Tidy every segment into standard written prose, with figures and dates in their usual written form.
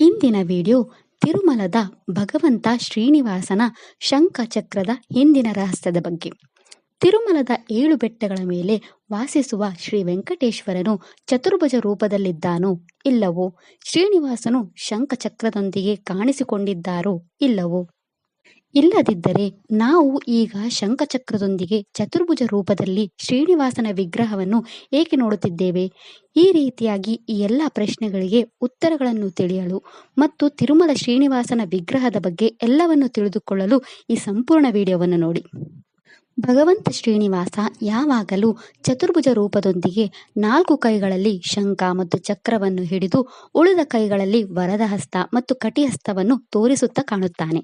ಇಂದಿನ ವಿಡಿಯೋ ತಿರುಮಲದ ಭಗವಂತ ಶ್ರೀನಿವಾಸನ ಶಂಖಚಕ್ರದ ಹಿಂದಿನ ರಹಸ್ಯದ ಬಗ್ಗೆ. ತಿರುಮಲದ 7 ಬೆಟ್ಟಗಳ ಮೇಲೆ ವಾಸಿಸುವ ಶ್ರೀ ವೆಂಕಟೇಶ್ವರನು ಚತುರ್ಭುಜ ರೂಪದಲ್ಲಿದ್ದಾನೋ ಇಲ್ಲವೋ? ಶ್ರೀನಿವಾಸನು ಶಂಖಚಕ್ರದೊಂದಿಗೆ ಕಾಣಿಸಿಕೊಂಡಿದ್ದಾರೋ ಇಲ್ಲವೋ? ಇಲ್ಲದಿದ್ದರೆ ನಾವು ಈಗ ಶಂಖಚಕ್ರದೊಂದಿಗೆ ಚತುರ್ಭುಜ ರೂಪದಲ್ಲಿ ಶ್ರೀನಿವಾಸನ ವಿಗ್ರಹವನ್ನು ಏಕೆ ನೋಡುತ್ತಿದ್ದೇವೆ? ಈ ರೀತಿಯಾಗಿ ಈ ಎಲ್ಲ ಪ್ರಶ್ನೆಗಳಿಗೆ ಉತ್ತರಗಳನ್ನು ತಿಳಿಯಲು ಮತ್ತು ತಿರುಮಲ ಶ್ರೀನಿವಾಸನ ವಿಗ್ರಹದ ಬಗ್ಗೆ ಎಲ್ಲವನ್ನು ತಿಳಿದುಕೊಳ್ಳಲು ಈ ಸಂಪೂರ್ಣ ವಿಡಿಯೋವನ್ನು ನೋಡಿ. ಭಗವಂತ ಶ್ರೀನಿವಾಸ ಯಾವಾಗಲೂ ಚತುರ್ಭುಜ ರೂಪದೊಂದಿಗೆ 4 ಕೈಗಳಲ್ಲಿ ಶಂಖ ಮತ್ತು ಚಕ್ರವನ್ನು ಹಿಡಿದು ಉಳಿದ ಕೈಗಳಲ್ಲಿ ವರದ ಹಸ್ತ ಮತ್ತು ಕಟಿಹಸ್ತವನ್ನು ತೋರಿಸುತ್ತಾ ಕಾಣುತ್ತಾನೆ.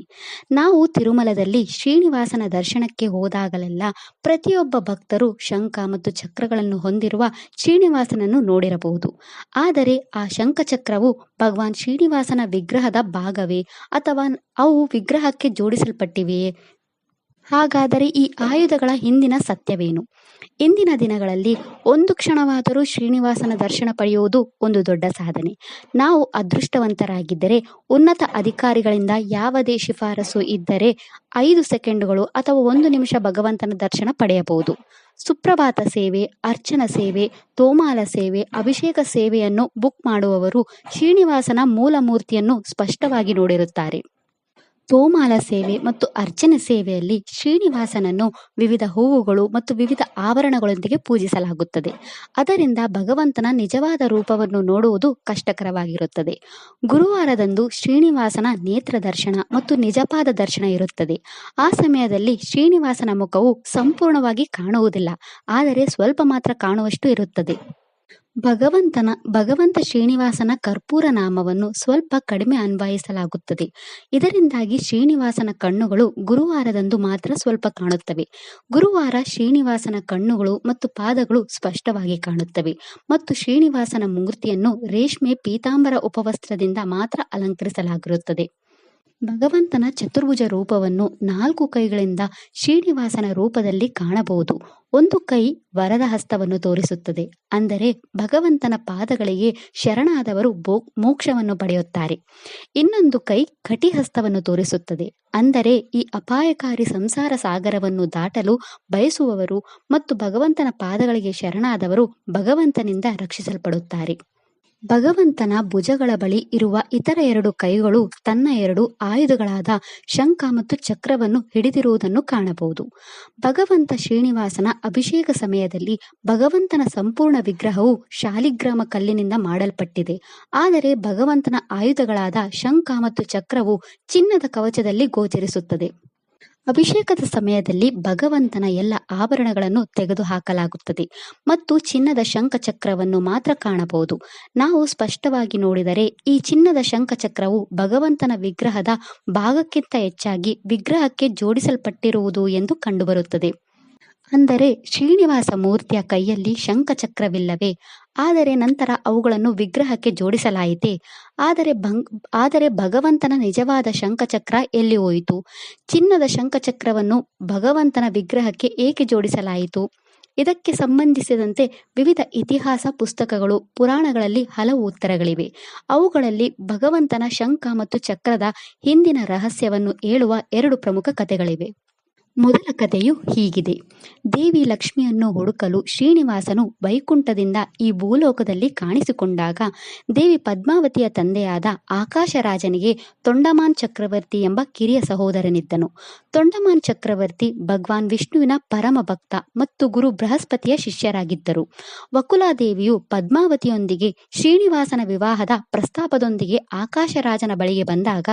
ನಾವು ತಿರುಮಲದಲ್ಲಿ ಶ್ರೀನಿವಾಸನ ದರ್ಶನಕ್ಕೆ ಹೋದಾಗಲೆಲ್ಲ ಪ್ರತಿಯೊಬ್ಬ ಭಕ್ತರು ಶಂಖ ಮತ್ತು ಚಕ್ರಗಳನ್ನು ಹೊಂದಿರುವ ಶ್ರೀನಿವಾಸನನ್ನು ನೋಡಿರಬಹುದು. ಆದರೆ ಆ ಶಂಖಚಕ್ರವು ಭಗವಾನ್ ಶ್ರೀನಿವಾಸನ ವಿಗ್ರಹದ ಭಾಗವೇ ಅಥವಾ ಅವು ವಿಗ್ರಹಕ್ಕೆ ಜೋಡಿಸಲ್ಪಟ್ಟಿವೆಯೇ? ಹಾಗಾದರೆ ಈ ಆಯುಧಗಳ ಹಿಂದಿನ ಸತ್ಯವೇನು? ಇಂದಿನ ದಿನಗಳಲ್ಲಿ ಒಂದು ಕ್ಷಣವಾದರೂ ಶ್ರೀನಿವಾಸನ ದರ್ಶನ ಪಡೆಯುವುದು ಒಂದು ದೊಡ್ಡ ಸಾಧನೆ. ನಾವು ಅದೃಷ್ಟವಂತರಾಗಿದ್ದರೆ ಉನ್ನತ ಅಧಿಕಾರಿಗಳಿಂದ ಯಾವುದೇ ಶಿಫಾರಸು ಇದ್ದರೆ 5 ಸೆಕೆಂಡುಗಳು ಅಥವಾ 1 ನಿಮಿಷ ಭಗವಂತನ ದರ್ಶನ ಪಡೆಯಬಹುದು. ಸುಪ್ರಭಾತ ಸೇವೆ, ಅರ್ಚನ ಸೇವೆ, ತೋಮಾಲ ಸೇವೆ, ಅಭಿಷೇಕ ಸೇವೆಯನ್ನು ಬುಕ್ ಮಾಡುವವರು ಶ್ರೀನಿವಾಸನ ಮೂಲ ಮೂರ್ತಿಯನ್ನು ಸ್ಪಷ್ಟವಾಗಿ ನೋಡಿರುತ್ತಾರೆ. ತೋಮಾಲ ಸೇವೆ ಮತ್ತು ಅರ್ಚನೆ ಸೇವೆಯಲ್ಲಿ ಶ್ರೀನಿವಾಸನನ್ನು ವಿವಿಧ ಹೂವುಗಳು ಮತ್ತು ವಿವಿಧ ಆಭರಣಗಳೊಂದಿಗೆ ಪೂಜಿಸಲಾಗುತ್ತದೆ. ಅದರಿಂದ ಭಗವಂತನ ನಿಜವಾದ ರೂಪವನ್ನು ನೋಡುವುದು ಕಷ್ಟಕರವಾಗಿರುತ್ತದೆ. ಗುರುವಾರದಂದು ಶ್ರೀನಿವಾಸನ ನೇತ್ರ ದರ್ಶನ ಮತ್ತು ನಿಜಪಾದ ದರ್ಶನ ಇರುತ್ತದೆ. ಆ ಸಮಯದಲ್ಲಿ ಶ್ರೀನಿವಾಸನ ಮುಖವು ಸಂಪೂರ್ಣವಾಗಿ ಕಾಣುವುದಿಲ್ಲ, ಆದರೆ ಸ್ವಲ್ಪ ಮಾತ್ರ ಕಾಣುವಷ್ಟು ಇರುತ್ತದೆ. ಭಗವಂತ ಶ್ರೀನಿವಾಸನ ಕರ್ಪೂರ ನಾಮವನ್ನು ಸ್ವಲ್ಪ ಕಡಿಮೆ ಅನ್ವಯಿಸಲಾಗುತ್ತದೆ. ಇದರಿಂದಾಗಿ ಶ್ರೀನಿವಾಸನ ಕಣ್ಣುಗಳು ಗುರುವಾರದಂದು ಮಾತ್ರ ಸ್ವಲ್ಪ ಕಾಣುತ್ತವೆ. ಗುರುವಾರ ಶ್ರೀನಿವಾಸನ ಕಣ್ಣುಗಳು ಮತ್ತು ಪಾದಗಳು ಸ್ಪಷ್ಟವಾಗಿ ಕಾಣುತ್ತವೆ ಮತ್ತು ಶ್ರೀನಿವಾಸನ ಮೂರ್ತಿಯನ್ನು ರೇಷ್ಮೆ ಪೀತಾಂಬರ ಉಪವಸ್ತ್ರದಿಂದ ಮಾತ್ರ ಅಲಂಕರಿಸಲಾಗಿರುತ್ತದೆ. ಭಗವಂತನ ಚತುರ್ಭುಜ ರೂಪವನ್ನು 4 ಕೈಗಳಿಂದ ಶ್ರೀನಿವಾಸನ ರೂಪದಲ್ಲಿ ಕಾಣಬಹುದು. ಒಂದು ಕೈ ವರದ ಹಸ್ತವನ್ನು ತೋರಿಸುತ್ತದೆ, ಅಂದರೆ ಭಗವಂತನ ಪಾದಗಳಿಗೆ ಶರಣಾದವರು ಮೋಕ್ಷವನ್ನು ಪಡೆಯುತ್ತಾರೆ. ಇನ್ನೊಂದು ಕೈ ಕಟಿಹಸ್ತವನ್ನು ತೋರಿಸುತ್ತದೆ, ಅಂದರೆ ಈ ಅಪಾಯಕಾರಿ ಸಂಸಾರ ಸಾಗರವನ್ನು ದಾಟಲು ಬಯಸುವವರು ಮತ್ತು ಭಗವಂತನ ಪಾದಗಳಿಗೆ ಶರಣಾದವರು ಭಗವಂತನಿಂದ ರಕ್ಷಿಸಲ್ಪಡುತ್ತಾರೆ. ಭಗವಂತನ ಭುಜಗಳ ಬಳಿ ಇರುವ ಇತರ 2 ಕೈಗಳು ತನ್ನ 2 ಆಯುಧಗಳಾದ ಶಂಖ ಮತ್ತು ಚಕ್ರವನ್ನು ಹಿಡಿದಿರುವುದನ್ನು ಕಾಣಬಹುದು. ಭಗವಂತ ಶ್ರೀನಿವಾಸನ ಅಭಿಷೇಕ ಸಮಯದಲ್ಲಿ ಭಗವಂತನ ಸಂಪೂರ್ಣ ವಿಗ್ರಹವು ಶಾಲಿಗ್ರಾಮ ಕಲ್ಲಿನಿಂದ ಮಾಡಲ್ಪಟ್ಟಿದೆ, ಆದರೆ ಭಗವಂತನ ಆಯುಧಗಳಾದ ಶಂಖ ಮತ್ತು ಚಕ್ರವು ಚಿನ್ನದ ಕವಚದಲ್ಲಿ ಗೋಚರಿಸುತ್ತದೆ. ಅಭಿಷೇಕದ ಸಮಯದಲ್ಲಿ ಭಗವಂತನ ಎಲ್ಲ ಆಭರಣಗಳನ್ನು ತೆಗೆದುಹಾಕಲಾಗುತ್ತದೆ ಮತ್ತು ಚಿನ್ನದ ಶಂಖಚಕ್ರವನ್ನು ಮಾತ್ರ ಕಾಣಬಹುದು. ನಾವು ಸ್ಪಷ್ಟವಾಗಿ ನೋಡಿದರೆ ಈ ಚಿನ್ನದ ಶಂಖಚಕ್ರವು ಭಗವಂತನ ವಿಗ್ರಹದ ಭಾಗಕ್ಕಿಂತ ಹೆಚ್ಚಾಗಿ ವಿಗ್ರಹಕ್ಕೆ ಜೋಡಿಸಲ್ಪಟ್ಟಿರುವುದು ಎಂದು ಕಂಡುಬರುತ್ತದೆ. ಅಂದರೆ ಶ್ರೀನಿವಾಸ ಮೂರ್ತಿಯ ಕೈಯಲ್ಲಿ ಶಂಖಚಕ್ರವಿಲ್ಲವೇ? ಆದರೆ ನಂತರ ಅವುಗಳನ್ನು ವಿಗ್ರಹಕ್ಕೆ ಜೋಡಿಸಲಾಯಿತೇ? ಆದರೆ ಭಗವಂತನ ನಿಜವಾದ ಶಂಖಚಕ್ರ ಎಲ್ಲಿ ಹೋಯಿತು? ಚಿನ್ನದ ಶಂಖಚಕ್ರವನ್ನು ಭಗವಂತನ ವಿಗ್ರಹಕ್ಕೆ ಏಕೆ ಜೋಡಿಸಲಾಯಿತು? ಇದಕ್ಕೆ ಸಂಬಂಧಿಸಿದಂತೆ ವಿವಿಧ ಇತಿಹಾಸ ಪುಸ್ತಕಗಳು, ಪುರಾಣಗಳಲ್ಲಿ ಹಲವು ಉತ್ತರಗಳಿವೆ. ಅವುಗಳಲ್ಲಿ ಭಗವಂತನ ಶಂಖ ಮತ್ತು ಚಕ್ರದ ಹಿಂದಿನ ರಹಸ್ಯವನ್ನು ಹೇಳುವ 2 ಪ್ರಮುಖ ಕಥೆಗಳಿವೆ. ಮೊದಲ ಕಥೆಯು ಹೀಗಿದೆ. ದೇವಿ ಲಕ್ಷ್ಮಿಯನ್ನು ಹುಡುಕಲು ಶ್ರೀನಿವಾಸನು ವೈಕುಂಠದಿಂದ ಈ ಭೂಲೋಕದಲ್ಲಿ ಕಾಣಿಸಿಕೊಂಡಾಗ ದೇವಿ ಪದ್ಮಾವತಿಯ ತಂದೆಯಾದ ಆಕಾಶರಾಜನಿಗೆ ತೊಂಡಮಾನ್ ಚಕ್ರವರ್ತಿ ಎಂಬ ಕಿರಿಯ ಸಹೋದರನಿದ್ದನು. ತೊಂಡಮಾನ್ ಚಕ್ರವರ್ತಿ ಭಗವಾನ್ ವಿಷ್ಣುವಿನ ಪರಮ ಭಕ್ತ ಮತ್ತು ಗುರು ಬೃಹಸ್ಪತಿಯ ಶಿಷ್ಯರಾಗಿದ್ದರು. ವಕುಲಾದೇವಿಯು ಪದ್ಮಾವತಿಯೊಂದಿಗೆ ಶ್ರೀನಿವಾಸನ ವಿವಾಹದ ಪ್ರಸ್ತಾಪದೊಂದಿಗೆ ಆಕಾಶರಾಜನ ಬಳಿಗೆ ಬಂದಾಗ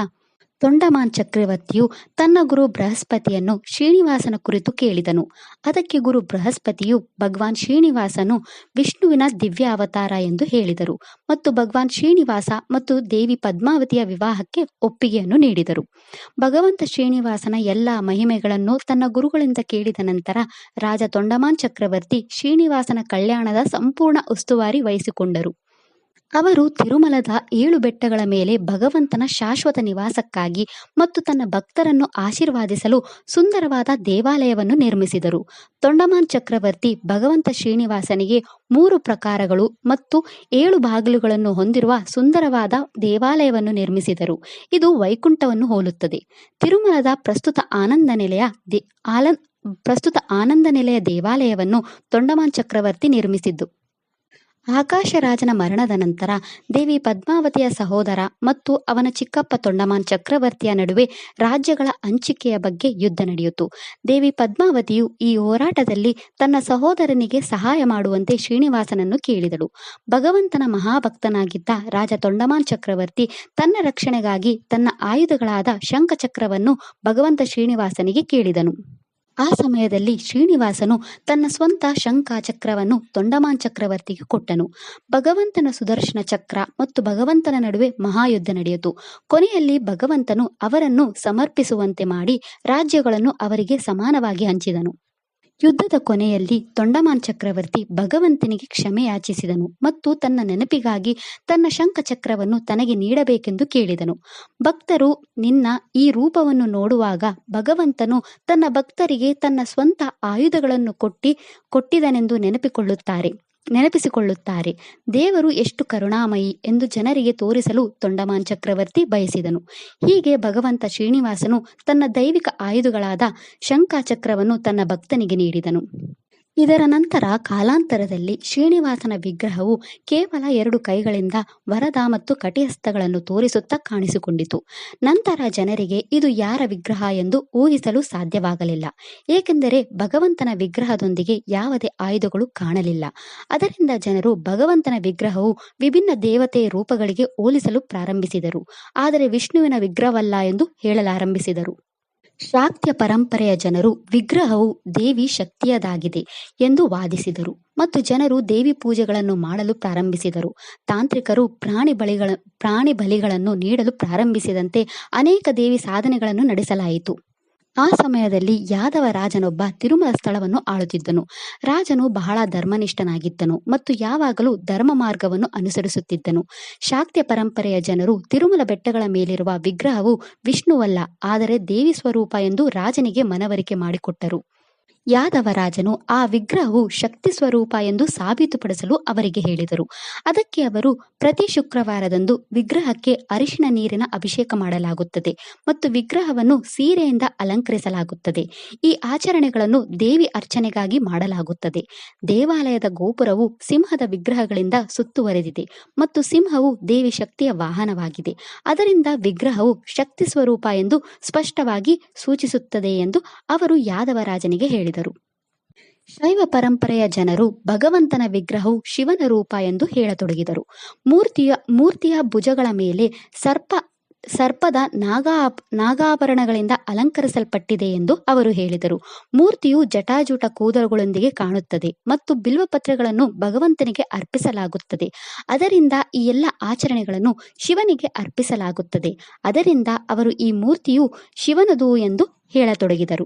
ತೊಂಡಮಾನ್ ಚಕ್ರವರ್ತಿಯು ತನ್ನ ಗುರು ಬೃಹಸ್ಪತಿಯನ್ನು ಶ್ರೀನಿವಾಸನ ಕುರಿತು ಕೇಳಿದನು. ಅದಕ್ಕೆ ಗುರು ಬೃಹಸ್ಪತಿಯು ಭಗವಾನ್ ಶ್ರೀನಿವಾಸನು ವಿಷ್ಣುವಿನ ದಿವ್ಯ ಅವತಾರ ಎಂದು ಹೇಳಿದರು ಮತ್ತು ಭಗವಾನ್ ಶ್ರೀನಿವಾಸ ಮತ್ತು ದೇವಿ ಪದ್ಮಾವತಿಯ ವಿವಾಹಕ್ಕೆ ಒಪ್ಪಿಗೆಯನ್ನು ನೀಡಿದರು. ಭಗವಂತ ಶ್ರೀನಿವಾಸನ ಎಲ್ಲ ಮಹಿಮೆಗಳನ್ನು ತನ್ನ ಗುರುಗಳಿಂದ ಕೇಳಿದ ನಂತರ ರಾಜ ತೊಂಡಮಾನ್ ಚಕ್ರವರ್ತಿ ಶ್ರೀನಿವಾಸನ ಕಲ್ಯಾಣದ ಸಂಪೂರ್ಣ ಉಸ್ತುವಾರಿ ವಹಿಸಿಕೊಂಡರು. ಅವರು ತಿರುಮಲದ 7 ಬೆಟ್ಟಗಳ ಮೇಲೆ ಭಗವಂತನ ಶಾಶ್ವತ ನಿವಾಸಕ್ಕಾಗಿ ಮತ್ತು ತನ್ನ ಭಕ್ತರನ್ನು ಆಶೀರ್ವಾದಿಸಲು ಸುಂದರವಾದ ದೇವಾಲಯವನ್ನು ನಿರ್ಮಿಸಿದರು. ತೊಂಡಮಾನ್ ಚಕ್ರವರ್ತಿ ಭಗವಂತ ಶ್ರೀನಿವಾಸನಿಗೆ 3 ಪ್ರಾಕಾರಗಳು ಮತ್ತು 7 ಬಾಗಿಲುಗಳನ್ನು ಹೊಂದಿರುವ ಸುಂದರವಾದ ದೇವಾಲಯವನ್ನು ನಿರ್ಮಿಸಿದರು. ಇದು ವೈಕುಂಠವನ್ನು ಹೋಲುತ್ತದೆ. ತಿರುಮಲದ ಪ್ರಸ್ತುತ ಆನಂದ ನಿಲಯ ದೇವಾಲಯವನ್ನು ತೊಂಡಮಾನ್ ಚಕ್ರವರ್ತಿ ನಿರ್ಮಿಸಿದ್ದು. ಆಕಾಶರಾಜನ ಮರಣದ ನಂತರ ದೇವಿ ಪದ್ಮಾವತಿಯ ಸಹೋದರ ಮತ್ತು ಅವನ ಚಿಕ್ಕಪ್ಪ ತೊಂಡಮಾನ್ ಚಕ್ರವರ್ತಿಯ ನಡುವೆ ರಾಜ್ಯಗಳ ಹಂಚಿಕೆಯ ಬಗ್ಗೆ ಯುದ್ಧ ನಡೆಯಿತು. ದೇವಿ ಪದ್ಮಾವತಿಯು ಈ ಹೋರಾಟದಲ್ಲಿ ತನ್ನ ಸಹೋದರನಿಗೆ ಸಹಾಯ ಮಾಡುವಂತೆ ಶ್ರೀನಿವಾಸನನ್ನು ಕೇಳಿದಳು. ಭಗವಂತನ ಮಹಾಭಕ್ತನಾಗಿದ್ದ ರಾಜ ತೊಂಡಮಾನ್ ಚಕ್ರವರ್ತಿ ತನ್ನ ರಕ್ಷಣೆಗಾಗಿ ತನ್ನ ಆಯುಧಗಳಾದ ಶಂಖಚಕ್ರವನ್ನು ಭಗವಂತ ಶ್ರೀನಿವಾಸನಿಗೆ ಕೇಳಿದನು. ಆ ಸಮಯದಲ್ಲಿ ಶ್ರೀನಿವಾಸನು ತನ್ನ ಸ್ವಂತ ಶಂಖಚಕ್ರವನ್ನು ತೊಂಡಮಾನ್ ಚಕ್ರವರ್ತಿಗೆ ಕೊಟ್ಟನು. ಭಗವಂತನ ಸುದರ್ಶನ ಚಕ್ರ ಮತ್ತು ಭಗವಂತನ ನಡುವೆ ಮಹಾಯುದ್ಧ ನಡೆಯಿತು. ಕೊನೆಯಲ್ಲಿ ಭಗವಂತನು ಅವರನ್ನು ಸಮರ್ಪಿಸುವಂತೆ ಮಾಡಿ ರಾಜ್ಯಗಳನ್ನು ಅವರಿಗೆ ಸಮಾನವಾಗಿ ಹಂಚಿದನು. ಯುದ್ಧದ ಕೊನೆಯಲ್ಲಿ ತೊಂಡಮಾನ್ ಚಕ್ರವರ್ತಿ ಭಗವಂತನಿಗೆ ಕ್ಷಮೆ ಯಾಚಿಸಿದನು ಮತ್ತು ತನ್ನ ನೆನಪಿಗಾಗಿ ತನ್ನ ಶಂಖಚಕ್ರವನ್ನು ತನಗೆ ನೀಡಬೇಕೆಂದು ಕೇಳಿದನು. ಭಕ್ತರು ನಿನ್ನ ಈ ರೂಪವನ್ನು ನೋಡುವಾಗ ಭಗವಂತನು ತನ್ನ ಭಕ್ತರಿಗೆ ತನ್ನ ಸ್ವಂತ ಆಯುಧಗಳನ್ನು ಕೊಟ್ಟಿದನೆಂದು ನೆನಪಿಸಿಕೊಳ್ಳುತ್ತಾರೆ. ದೇವರು ಎಷ್ಟು ಕರುಣಾಮಯಿ ಎಂದು ಜನರಿಗೆ ತೋರಿಸಲು ತೊಂಡಮಾನ್ ಚಕ್ರವರ್ತಿ ಬಯಸಿದನು. ಹೀಗೆ ಭಗವಂತ ಶ್ರೀನಿವಾಸನು ತನ್ನ ದೈವಿಕ ಆಯುಧಗಳಾದ ಶಂಖಚಕ್ರವನ್ನು ತನ್ನ ಭಕ್ತನಿಗೆ ನೀಡಿದನು. ಇದರ ನಂತರ ಕಾಲಾಂತರದಲ್ಲಿ ಶ್ರೀನಿವಾಸನ ವಿಗ್ರಹವು ಕೇವಲ 2 ಕೈಗಳಿಂದ ವರದ ಮತ್ತು ಕಟಿಹಸ್ತಗಳನ್ನು ತೋರಿಸುತ್ತಾ ಕಾಣಿಸಿಕೊಂಡಿತು. ನಂತರ ಜನರಿಗೆ ಇದು ಯಾರ ವಿಗ್ರಹ ಎಂದು ಊಹಿಸಲು ಸಾಧ್ಯವಾಗಲಿಲ್ಲ, ಏಕೆಂದರೆ ಭಗವಂತನ ವಿಗ್ರಹದೊಂದಿಗೆ ಯಾವುದೇ ಆಯುಧಗಳು ಕಾಣಲಿಲ್ಲ. ಅದರಿಂದ ಜನರು ಭಗವಂತನ ವಿಗ್ರಹವು ವಿಭಿನ್ನ ದೇವತೆಯ ರೂಪಗಳಿಗೆ ಹೋಲಿಸಲು ಪ್ರಾರಂಭಿಸಿದರು, ಆದರೆ ವಿಷ್ಣುವಿನ ವಿಗ್ರಹವಲ್ಲ ಎಂದು ಹೇಳಲಾರಂಭಿಸಿದರು. ಶಾಕ್ಯ ಪರಂಪರೆಯ ಜನರು ವಿಗ್ರಹವು ದೇವಿ ಶಕ್ತಿಯದಾಗಿದೆ ಎಂದು ವಾದಿಸಿದರು ಮತ್ತು ಜನರು ದೇವಿ ಪೂಜೆಗಳನ್ನು ಮಾಡಲು ಪ್ರಾರಂಭಿಸಿದರು. ತಾಂತ್ರಿಕರು ಪ್ರಾಣಿ ಬಲಿಗಳನ್ನು ನೀಡಲು ಪ್ರಾರಂಭಿಸಿದಂತೆ ಅನೇಕ ದೇವಿ ಸಾಧನೆಗಳನ್ನು ನಡೆಸಲಾಯಿತು. ಆ ಸಮಯದಲ್ಲಿ ಯಾದವ ರಾಜನೊಬ್ಬ ತಿರುಮಲ ಸ್ಥಳವನ್ನು ಆಳುತ್ತಿದ್ದನು. ರಾಜನು ಬಹಳ ಧರ್ಮನಿಷ್ಠನಾಗಿದ್ದನು ಮತ್ತು ಯಾವಾಗಲೂ ಧರ್ಮ ಮಾರ್ಗವನ್ನು ಅನುಸರಿಸುತ್ತಿದ್ದನು. ಶಾಕ್ಯ ಪರಂಪರೆಯ ಜನರು ತಿರುಮಲ ಬೆಟ್ಟಗಳ ಮೇಲಿರುವ ವಿಗ್ರಹವು ವಿಷ್ಣುವಲ್ಲ, ಆದರೆ ದೇವಿ ಸ್ವರೂಪ ಎಂದು ರಾಜನಿಗೆ ಮನವರಿಕೆ ಮಾಡಿಕೊಟ್ಟರು. ಯಾದವ ರಾಜನು ಆ ವಿಗ್ರಹವು ಶಕ್ತಿ ಸ್ವರೂಪ ಎಂದು ಸಾಬೀತುಪಡಿಸಲು ಅವರಿಗೆ ಹೇಳಿದರು. ಅದಕ್ಕೆ ಅವರು, ಪ್ರತಿ ಶುಕ್ರವಾರದಂದು ವಿಗ್ರಹಕ್ಕೆ ಅರಿಶಿನ ನೀರಿನ ಅಭಿಷೇಕ ಮಾಡಲಾಗುತ್ತದೆ ಮತ್ತು ವಿಗ್ರಹವನ್ನು ಸೀರೆಯಿಂದ ಅಲಂಕರಿಸಲಾಗುತ್ತದೆ. ಈ ಆಚರಣೆಗಳನ್ನು ದೇವಿ ಅರ್ಚನೆಗಾಗಿ ಮಾಡಲಾಗುತ್ತದೆ. ದೇವಾಲಯದ ಗೋಪುರವು ಸಿಂಹದ ವಿಗ್ರಹಗಳಿಂದ ಸುತ್ತುವರೆದಿದೆ ಮತ್ತು ಸಿಂಹವು ದೇವಿ ಶಕ್ತಿಯ ವಾಹನವಾಗಿದೆ. ಅದರಿಂದ ವಿಗ್ರಹವು ಶಕ್ತಿ ಸ್ವರೂಪ ಎಂದು ಸ್ಪಷ್ಟವಾಗಿ ಸೂಚಿಸುತ್ತದೆ ಎಂದು ಅವರು ಯಾದವ ರಾಜನಿಗೆ ಹೇಳಿದರು. ಶೈವ ಪರಂಪರೆಯ ಜನರು ಭಗವಂತನ ವಿಗ್ರಹವು ಶಿವನ ರೂಪ ಎಂದು ಹೇಳತೊಡಗಿದರು. ಮೂರ್ತಿಯ ಭುಜಗಳ ಮೇಲೆ ಸರ್ಪದ ನಾಗಾಭರಣಗಳಿಂದ ಅಲಂಕರಿಸಲ್ಪಟ್ಟಿದೆ ಎಂದು ಅವರು ಹೇಳಿದರು. ಮೂರ್ತಿಯು ಜಟಾಜೂಟ ಕೂದಲುಗಳೊಂದಿಗೆ ಕಾಣುತ್ತದೆ ಮತ್ತು ಬಿಲ್ವಪತ್ರೆಗಳನ್ನು ಭಗವಂತನಿಗೆ ಅರ್ಪಿಸಲಾಗುತ್ತದೆ. ಅದರಿಂದ ಈ ಎಲ್ಲ ಆಚರಣೆಗಳನ್ನು ಶಿವನಿಗೆ ಅರ್ಪಿಸಲಾಗುತ್ತದೆ. ಅದರಿಂದ ಅವರು ಈ ಮೂರ್ತಿಯು ಶಿವನದು ಎಂದು ಹೇಳತೊಡಗಿದರು.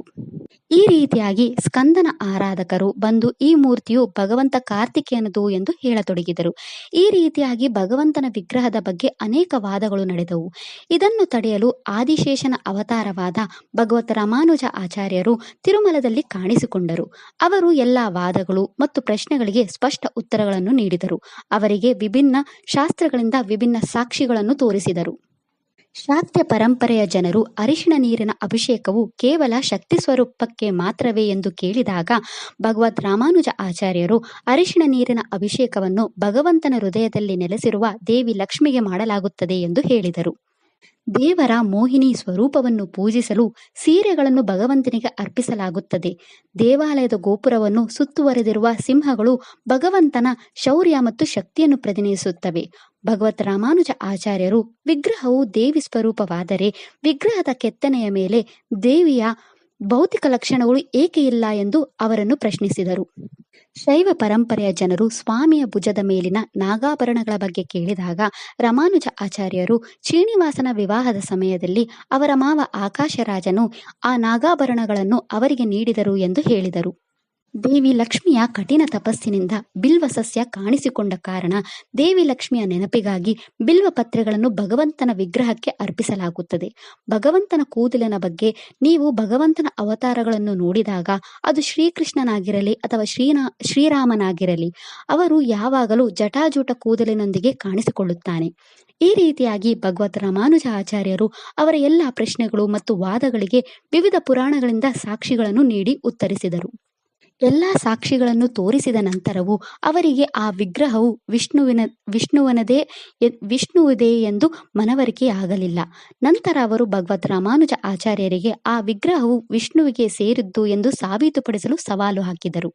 ಈ ರೀತಿಯಾಗಿ ಸ್ಕಂದನ ಆರಾಧಕರು ಬಂದು ಈ ಮೂರ್ತಿಯು ಭಗವಂತ ಕಾರ್ತಿಕೇಯನದು ಎಂದು ಹೇಳತೊಡಗಿದರು. ಈ ರೀತಿಯಾಗಿ ಭಗವಂತನ ವಿಗ್ರಹದ ಬಗ್ಗೆ ಅನೇಕ ವಾದಗಳು ನಡೆದವು. ಇದನ್ನು ತಡೆಯಲು ಆದಿಶೇಷನ ಅವತಾರವಾದ ಭಗವತ್ ರಾಮಾನುಜ ಆಚಾರ್ಯರು ತಿರುಮಲದಲ್ಲಿ ಕಾಣಿಸಿಕೊಂಡರು. ಅವರು ಎಲ್ಲ ವಾದಗಳು ಮತ್ತು ಪ್ರಶ್ನೆಗಳಿಗೆ ಸ್ಪಷ್ಟ ಉತ್ತರಗಳನ್ನು ನೀಡಿದರು. ಅವರಿಗೆ ವಿಭಿನ್ನ ಶಾಸ್ತ್ರಗಳಿಂದ ವಿಭಿನ್ನ ಸಾಕ್ಷಿಗಳನ್ನು ತೋರಿಸಿದರು. ಶಾಕ್ಯ ಪರಂಪರೆಯ ಜನರು ಅರಿಶಿಣ ನೀರಿನ ಅಭಿಷೇಕವು ಕೇವಲ ಶಕ್ತಿ ಸ್ವರೂಪಕ್ಕೆ ಮಾತ್ರವೇ ಎಂದು ಕೇಳಿದಾಗ ಭಗವತ್ ರಾಮಾನುಜ ಆಚಾರ್ಯರು ಅರಿಶಿಣ ನೀರಿನ ಅಭಿಷೇಕವನ್ನು ಭಗವಂತನ ಹೃದಯದಲ್ಲಿ ನೆಲೆಸಿರುವ ದೇವಿ ಲಕ್ಷ್ಮಿಗೆ ಮಾಡಲಾಗುತ್ತದೆ ಎಂದು ಹೇಳಿದರು. ದೇವರ ಮೋಹಿನಿ ಸ್ವರೂಪವನ್ನು ಪೂಜಿಸಲು ಸೀರೆಗಳನ್ನು ಭಗವಂತನಿಗೆ ಅರ್ಪಿಸಲಾಗುತ್ತದೆ. ದೇವಾಲಯದ ಗೋಪುರವನ್ನು ಸುತ್ತುವರೆದಿರುವ ಸಿಂಹಗಳು ಭಗವಂತನ ಶೌರ್ಯ ಮತ್ತು ಶಕ್ತಿಯನ್ನು ಪ್ರತಿನಿಧಿಸುತ್ತವೆ. ಭಗವತ್ ರಾಮಾನುಜ ಆಚಾರ್ಯರು ವಿಗ್ರಹವು ದೇವಿ ಸ್ವರೂಪವಾದರೆ ವಿಗ್ರಹದ ಕೆತ್ತನೆಯ ಮೇಲೆ ದೇವಿಯ ಭೌತಿಕ ಲಕ್ಷಣಗಳು ಏಕೆ ಇಲ್ಲ ಎಂದು ಅವರನ್ನು ಪ್ರಶ್ನಿಸಿದರು. ಶೈವ ಪರಂಪರೆಯ ಜನರು ಸ್ವಾಮಿಯ ಭುಜದ ಮೇಲಿನ ನಾಗಾಭರಣಗಳ ಬಗ್ಗೆ ಕೇಳಿದಾಗ ರಾಮಾನುಜ ಆಚಾರ್ಯರು ಶ್ರೀನಿವಾಸನ ವಿವಾಹದ ಸಮಯದಲ್ಲಿ ಅವರ ಮಾವ ಆಕಾಶರಾಜನು ಆ ನಾಗಾಭರಣಗಳನ್ನು ಅವರಿಗೆ ನೀಡಿದರು ಎಂದು ಹೇಳಿದರು. ದೇವಿ ಲಕ್ಷ್ಮಿಯ ಕಠಿಣ ತಪಸ್ಸಿನಿಂದ ಬಿಲ್ವ ಸಸ್ಯ ಕಾಣಿಸಿಕೊಂಡ ಕಾರಣ ದೇವಿ ಲಕ್ಷ್ಮಿಯ ನೆನಪಿಗಾಗಿ ಬಿಲ್ವ ಪತ್ರೆಗಳನ್ನು ಭಗವಂತನ ವಿಗ್ರಹಕ್ಕೆ ಅರ್ಪಿಸಲಾಗುತ್ತದೆ. ಭಗವಂತನ ಕೂದಲಿನ ಬಗ್ಗೆ ನೀವು ಭಗವಂತನ ಅವತಾರಗಳನ್ನು ನೋಡಿದಾಗ ಅದು ಶ್ರೀಕೃಷ್ಣನಾಗಿರಲಿ ಅಥವಾ ಶ್ರೀರಾಮನಾಗಿರಲಿ, ಅವರು ಯಾವಾಗಲೂ ಜಟಾಜೂಟ ಕೂದಲಿನೊಂದಿಗೆ ಕಾಣಿಸಿಕೊಳ್ಳುತ್ತಾನೆ. ಈ ರೀತಿಯಾಗಿ ಭಗವತ್ ರಾಮಾನುಜ ಆಚಾರ್ಯರು ಅವರ ಎಲ್ಲ ಪ್ರಶ್ನೆಗಳು ಮತ್ತು ವಾದಗಳಿಗೆ ವಿವಿಧ ಪುರಾಣಗಳಿಂದ ಸಾಕ್ಷಿಗಳನ್ನು ನೀಡಿ ಉತ್ತರಿಸಿದರು. ಎಲ್ಲ ಸಾಕ್ಷಿಗಳನ್ನು ತೋರಿಸಿದ ನಂತರವೂ ಅವರಿಗೆ ಆ ವಿಗ್ರಹವು ವಿಷ್ಣುವುದೇ ಎಂದು ಮನವರಿಕೆಯಾಗಲಿಲ್ಲ. ನಂತರ ಅವರು ಭಗವತ್ ರಾಮಾನುಜ ಆಚಾರ್ಯರಿಗೆ ಆ ವಿಗ್ರಹವು ವಿಷ್ಣುವಿಗೆ ಸೇರಿದ್ದು ಎಂದು ಸಾಬೀತುಪಡಿಸಲು ಸವಾಲು ಹಾಕಿದರು.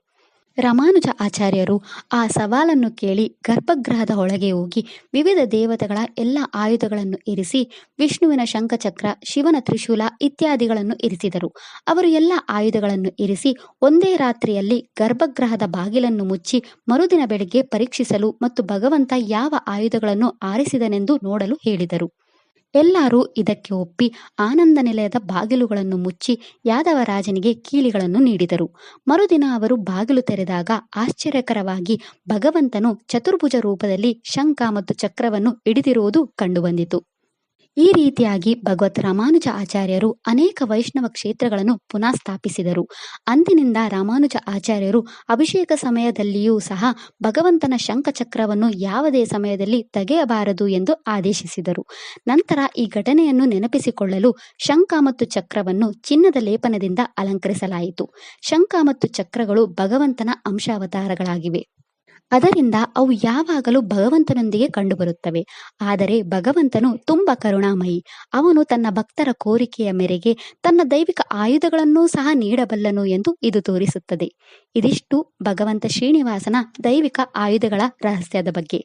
ರಾಮಾನುಜ ಆಚಾರ್ಯರು ಆ ಸವಾಲನ್ನು ಕೇಳಿ ಗರ್ಭಗೃಹದ ಒಳಗೆ ಹೋಗಿ ವಿವಿಧ ದೇವತೆಗಳ ಎಲ್ಲ ಆಯುಧಗಳನ್ನು ಇರಿಸಿ ವಿಷ್ಣುವಿನ ಶಂಖಚಕ್ರ, ಶಿವನ ತ್ರಿಶೂಲ ಇತ್ಯಾದಿಗಳನ್ನು ಇರಿಸಿದರು. ಅವರು ಎಲ್ಲ ಆಯುಧಗಳನ್ನು ಇರಿಸಿ ಒಂದೇ ರಾತ್ರಿಯಲ್ಲಿ ಗರ್ಭಗೃಹದ ಬಾಗಿಲನ್ನು ಮುಚ್ಚಿ ಮರುದಿನ ಬೆಳಗ್ಗೆ ಪರೀಕ್ಷಿಸಲು ಮತ್ತು ಭಗವಂತ ಯಾವ ಆಯುಧಗಳನ್ನು ಆರಿಸಿದನೆಂದು ನೋಡಲು ಹೇಳಿದರು. ಎಲ್ಲರೂ ಇದಕ್ಕೆ ಒಪ್ಪಿ ಆನಂದ ನಿಲಯದ ಬಾಗಿಲುಗಳನ್ನು ಮುಚ್ಚಿ ಯಾದವರಾಜನಿಗೆ ಕೀಲಿಗಳನ್ನು ನೀಡಿದರು. ಮರುದಿನ ಅವರು ಬಾಗಿಲು ತೆರೆದಾಗ ಆಶ್ಚರ್ಯಕರವಾಗಿ ಭಗವಂತನು ಚತುರ್ಭುಜ ರೂಪದಲ್ಲಿ ಶಂಖ ಮತ್ತು ಚಕ್ರವನ್ನು ಹಿಡಿದಿರುವುದು ಕಂಡುಬಂದಿತು. ಈ ರೀತಿಯಾಗಿ ಭಗವತ್ ರಾಮಾನುಜ ಆಚಾರ್ಯರು ಅನೇಕ ವೈಷ್ಣವ ಕ್ಷೇತ್ರಗಳನ್ನು ಪುನಃ ಸ್ಥಾಪಿಸಿದರು. ಅಂದಿನಿಂದ ರಾಮಾನುಜ ಆಚಾರ್ಯರು ಅಭಿಷೇಕ ಸಮಯದಲ್ಲಿಯೂ ಸಹ ಭಗವಂತನ ಶಂಖಚಕ್ರವನ್ನು ಯಾವುದೇ ಸಮಯದಲ್ಲಿ ತೆಗೆಯಬಾರದು ಎಂದು ಆದೇಶಿಸಿದರು. ನಂತರ ಈ ಘಟನೆಯನ್ನು ನೆನಪಿಸಿಕೊಳ್ಳಲು ಶಂಖ ಮತ್ತು ಚಕ್ರವನ್ನು ಚಿನ್ನದ ಲೇಪನದಿಂದ ಅಲಂಕರಿಸಲಾಯಿತು. ಶಂಖ ಮತ್ತು ಚಕ್ರಗಳು ಭಗವಂತನ ಅಂಶಾವತಾರಗಳಾಗಿವೆ. ಅದರಿಂದ ಅವು ಯಾವಾಗಲೂ ಭಗವಂತನೊಂದಿಗೆ ಕಂಡುಬರುತ್ತವೆ. ಆದರೆ ಭಗವಂತನು ತುಂಬ ಕರುಣಾಮಯಿ. ಅವನು ತನ್ನ ಭಕ್ತರ ಕೋರಿಕೆಯ ಮೇರೆಗೆ ತನ್ನ ದೈವಿಕ ಆಯುಧಗಳನ್ನೂ ಸಹ ನೀಡಬಲ್ಲನು ಎಂದು ಇದು ತೋರಿಸುತ್ತದೆ. ಇದಿಷ್ಟು ಭಗವಂತ ಶ್ರೀನಿವಾಸನ ದೈವಿಕ ಆಯುಧಗಳ ರಹಸ್ಯದ ಬಗ್ಗೆ.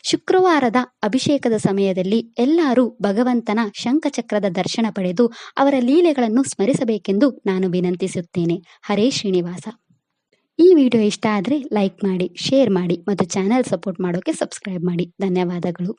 ಶುಕ್ರವಾರದ ಅಭಿಷೇಕದ ಸಮಯದಲ್ಲಿ ಎಲ್ಲರೂ ಭಗವಂತನ ಶಂಖಚಕ್ರದ ದರ್ಶನ ಪಡೆದು ಅವರ ಲೀಲೆಗಳನ್ನು ಸ್ಮರಿಸಬೇಕೆಂದು ನಾನು ವಿನಂತಿಸುತ್ತೇನೆ. ಹರೇ ಶ್ರೀನಿವಾಸ. ಈ ವಿಡಿಯೋ ಇಷ್ಟ ಆದರೆ ಲೈಕ್ ಮಾಡಿ, ಶೇರ್ ಮಾಡಿ ಮತ್ತು ಚಾನೆಲ್ ಸಪೋರ್ಟ್ ಮಾಡೋಕೆ ಸಬ್ಸ್ಕ್ರೈಬ್ ಮಾಡಿ. ಧನ್ಯವಾದಗಳು.